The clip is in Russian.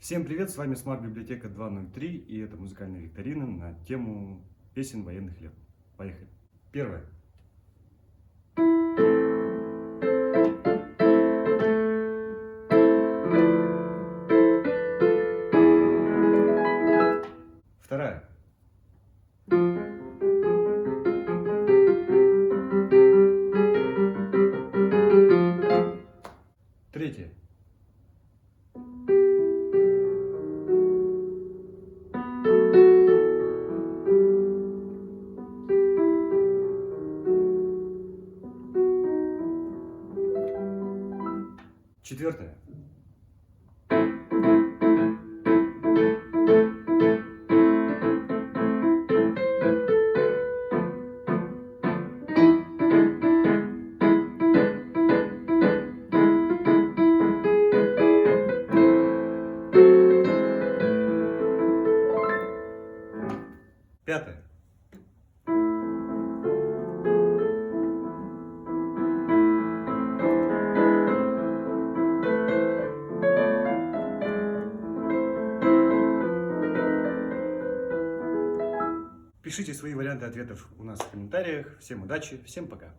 Всем привет, с вами Смарт Библиотека 203, и это музыкальная викторина на тему песен военных лет. Поехали. Первое. Вторая. Третья. Четвертая. Пятая. Пишите свои варианты ответов у нас в комментариях. Всем удачи, всем пока.